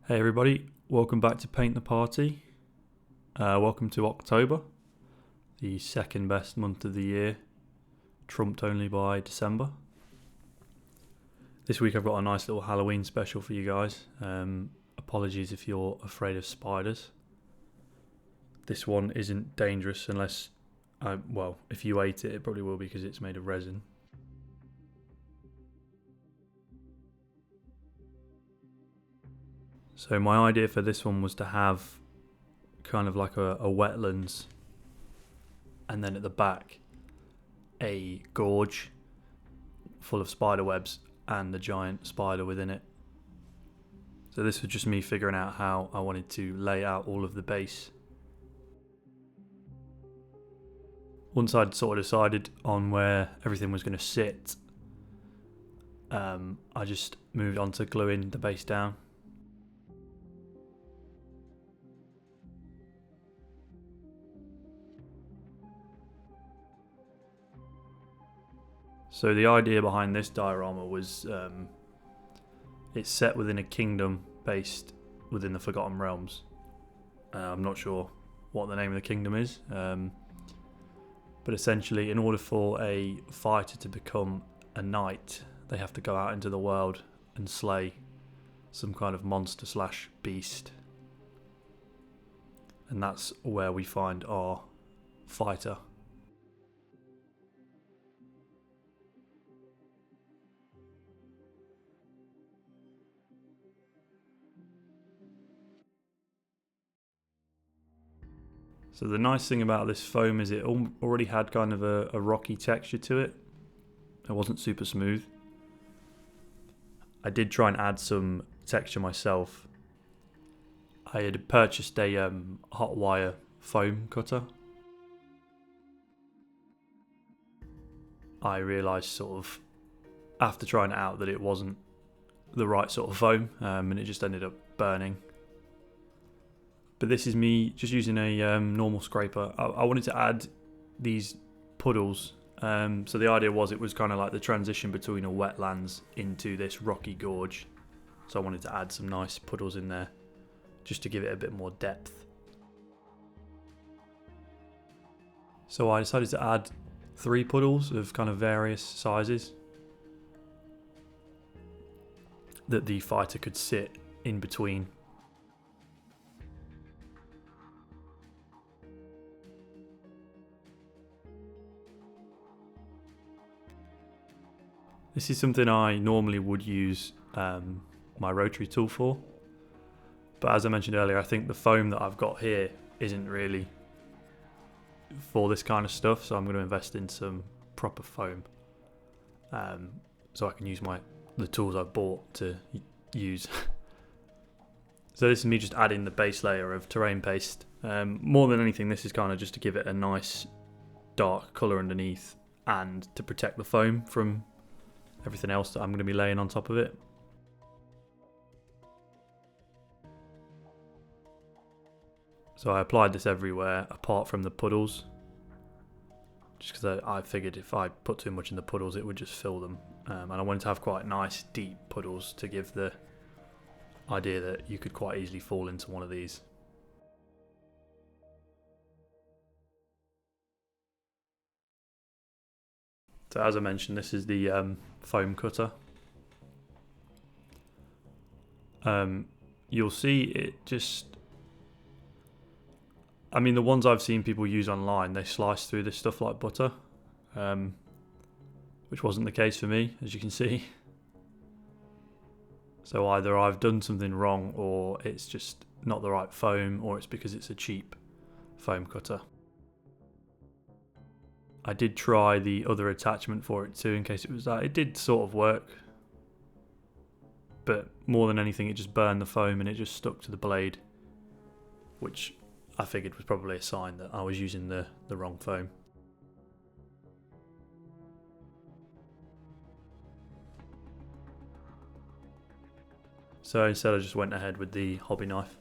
Hey everybody, welcome back to Paint the Party. Welcome to October, the second best month of the year, trumped only by December. This week I've got a nice little Halloween special for you guys. Apologies if you're afraid of spiders. This one isn't dangerous unless, if you ate it, it probably will because it's made of resin. So my idea for this one was to have kind of like a wetlands, and then at the back a gorge full of spider webs and the giant spider within it. So this was just me figuring out how I wanted to lay out all of the base. Once I'd sort of decided on where everything was going to sit, I just moved on to gluing the base down. So the idea behind this diorama was it's set within a kingdom based within the Forgotten Realms. I'm not sure what the name of the kingdom is, but essentially in order for a fighter to become a knight, they have to go out into the world and slay some kind of monster slash beast. And that's where we find our fighter. So the nice thing about this foam is it already had kind of a rocky texture to it. It wasn't super smooth. I did try and add some texture myself. I had purchased a hot wire foam cutter. I realised sort of after trying it out that it wasn't the right sort of foam, and it just ended up burning. But this is me just using a normal scraper. I wanted to add these puddles. So the idea was it was kind of like the transition between a wetlands into this rocky gorge. So I wanted to add some nice puddles in there just to give it a bit more depth. So I decided to add 3 puddles of kind of various sizes that the fighter could sit in between. This is something I normally would use my rotary tool for, but as I mentioned earlier, I think the foam that I've got here isn't really for this kind of stuff, so I'm going to invest in some proper foam, so I can use the tools I've bought to use. So this is me just adding the base layer of terrain paste. More than anything, this is kind of just to give it a nice dark colour underneath and to protect the foam from everything else that I'm going to be laying on top of it. So I applied this everywhere apart from the puddles, just because I figured if I put too much in the puddles it would just fill them, and I wanted to have quite nice deep puddles to give the idea that you could quite easily fall into one of these. So as I mentioned, this is the foam cutter. You'll see it just, I mean the ones I've seen people use online, they slice through this stuff like butter, which wasn't the case for me, as you can see. So either I've done something wrong, or it's just not the right foam, or it's because it's a cheap foam cutter. I did try the other attachment for it too, in case it was that. It did sort of work, but more than anything it just burned the foam and it just stuck to the blade, which I figured was probably a sign that I was using the wrong foam. So instead I just went ahead with the hobby knife.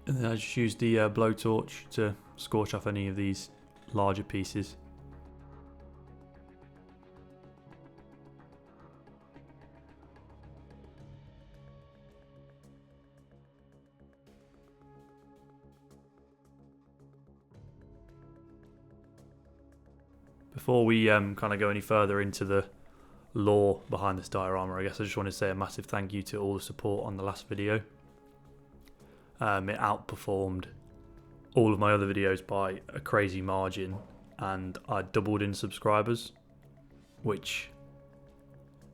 And then I just used the blowtorch to scorch off any of these larger pieces. Before we kind of go any further into the lore behind this diorama, I guess I just want to say a massive thank you to all the support on the last video. It outperformed all of my other videos by a crazy margin, and I doubled in subscribers, which,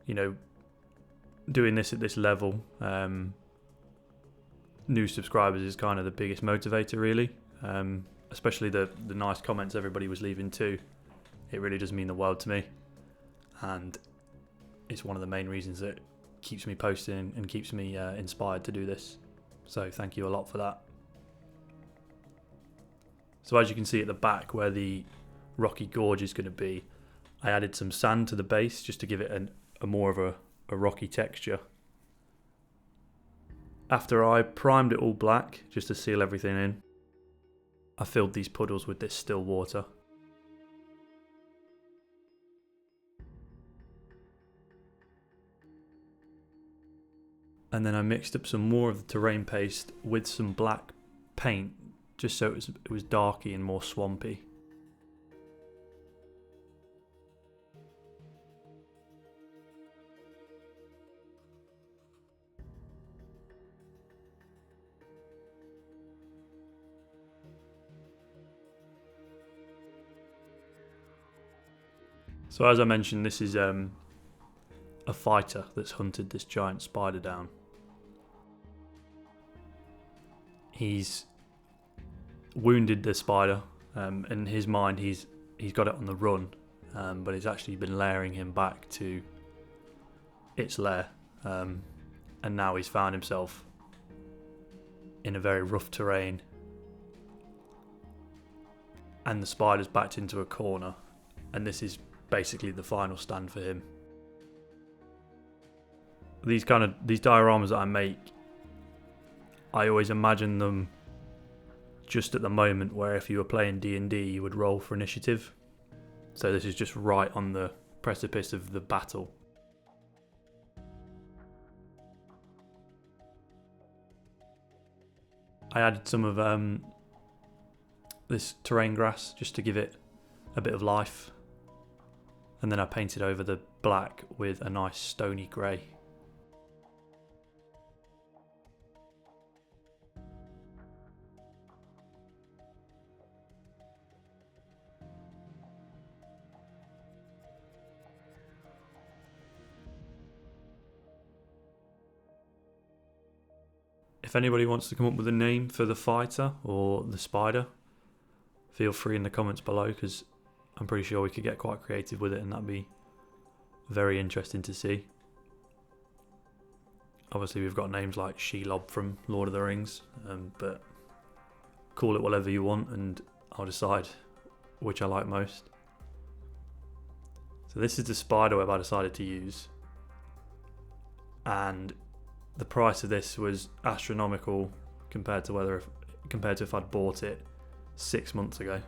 you know, doing this at this level, new subscribers is kind of the biggest motivator, really. Especially the nice comments everybody was leaving too. It really does mean the world to me, and it's one of the main reasons that keeps me posting and keeps me inspired to do this. So thank you a lot for that. So as you can see at the back where the rocky gorge is going to be, I added some sand to the base just to give it a more of a rocky texture. After I primed it all black just to seal everything in, I filled these puddles with this still water. And then I mixed up some more of the terrain paste with some black paint, just so it was darky and more swampy. So as I mentioned, this is a fighter that's hunted this giant spider down. He's wounded the spider. In his mind, he's got it on the run, but it's actually been luring him back to its lair, and now he's found himself in a very rough terrain, and the spider's backed into a corner, and this is basically the final stand for him. These dioramas that I make, I always imagine them just at the moment where if you were playing D&D you would roll for initiative. So this is just right on the precipice of the battle. I added some of this terrain grass just to give it a bit of life, and then I painted over the black with a nice stony grey. If anybody wants to come up with a name for the fighter or the spider, feel free in the comments below, because I'm pretty sure we could get quite creative with it, and that'd be very interesting to see. Obviously we've got names like Shelob from Lord of the Rings, but call it whatever you want and I'll decide which I like most. So this is the spider web I decided to use, and the price of this was astronomical compared to if I'd bought it 6 months ago.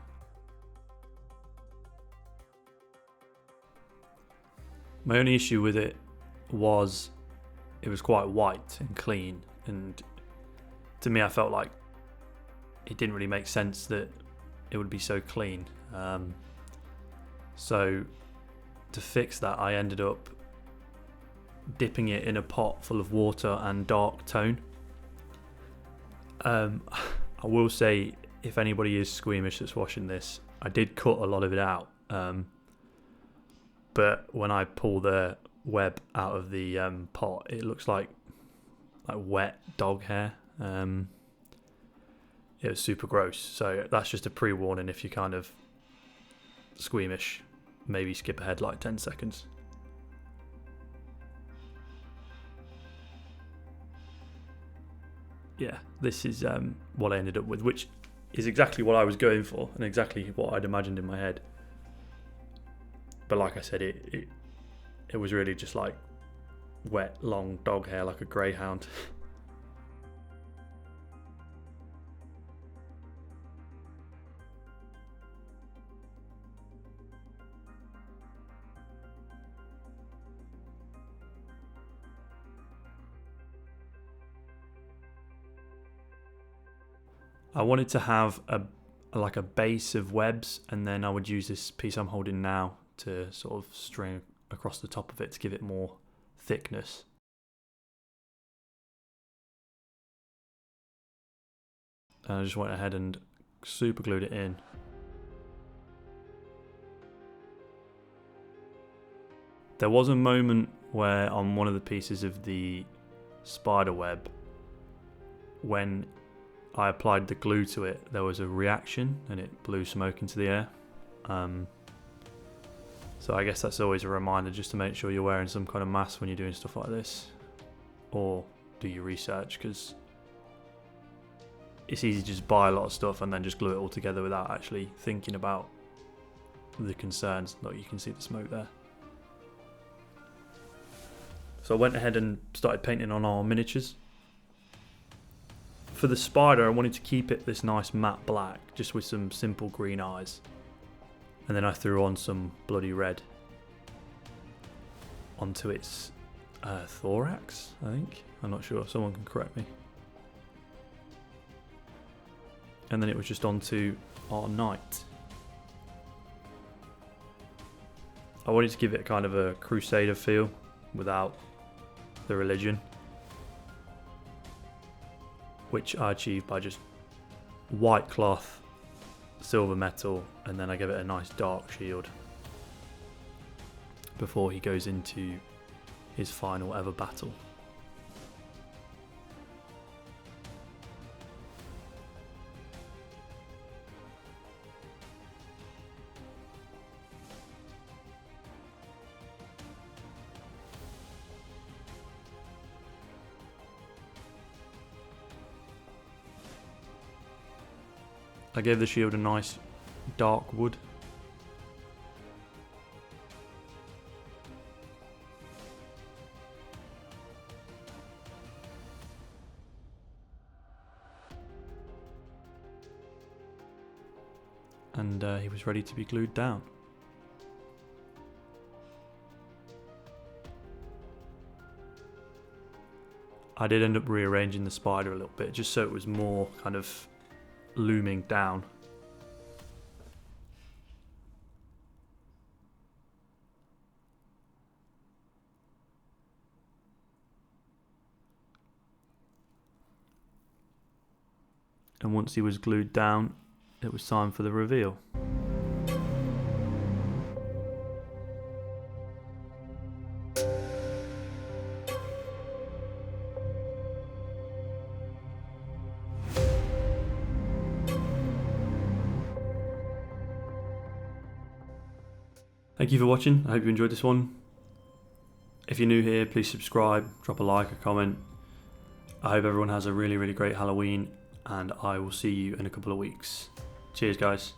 My only issue with it was quite white and clean, and to me I felt like it didn't really make sense that it would be so clean. So to fix that, I ended up dipping it in a pot full of water and dark tone. I will say, if anybody is squeamish that's watching this, I did cut a lot of it out, but when I pull the web out of the pot, it looks like wet dog hair. It was super gross, so that's just a pre-warning. If you're kind of squeamish, maybe skip ahead like 10 seconds. Yeah, this is what I ended up with, which is exactly what I was going for and exactly what I'd imagined in my head. But like I said, it was really just like wet, long dog hair, like a greyhound. I wanted to have like a base of webs, and then I would use this piece I'm holding now to sort of string across the top of it to give it more thickness. And I just went ahead and super glued it in. There was a moment where on one of the pieces of the spider web, when I applied the glue to it, there was a reaction and it blew smoke into the air. So I guess that's always a reminder just to make sure you're wearing some kind of mask when you're doing stuff like this, or do your research, because it's easy to just buy a lot of stuff and then just glue it all together without actually thinking about the concerns. Look, you can see the smoke there. So I went ahead and started painting on our miniatures. For the spider, I wanted to keep it this nice matte black, just with some simple green eyes. And then I threw on some bloody red onto its thorax, I think. I'm not sure, someone can correct me. And then it was just onto our knight. I wanted to give it kind of a crusader feel without the religion, which I achieved by just white cloth, silver metal, and then I give it a nice dark shield before he goes into his final ever battle. I gave the shield a nice dark wood. And he was ready to be glued down. I did end up rearranging the spider a little bit just so it was more kind of looming down. And once he was glued down, it was time for the reveal. Thank you for watching. I hope you enjoyed this one. If you're new here, please subscribe, drop a like, a comment. I hope everyone has a really, really great Halloween, and I will see you in a couple of weeks. Cheers, guys.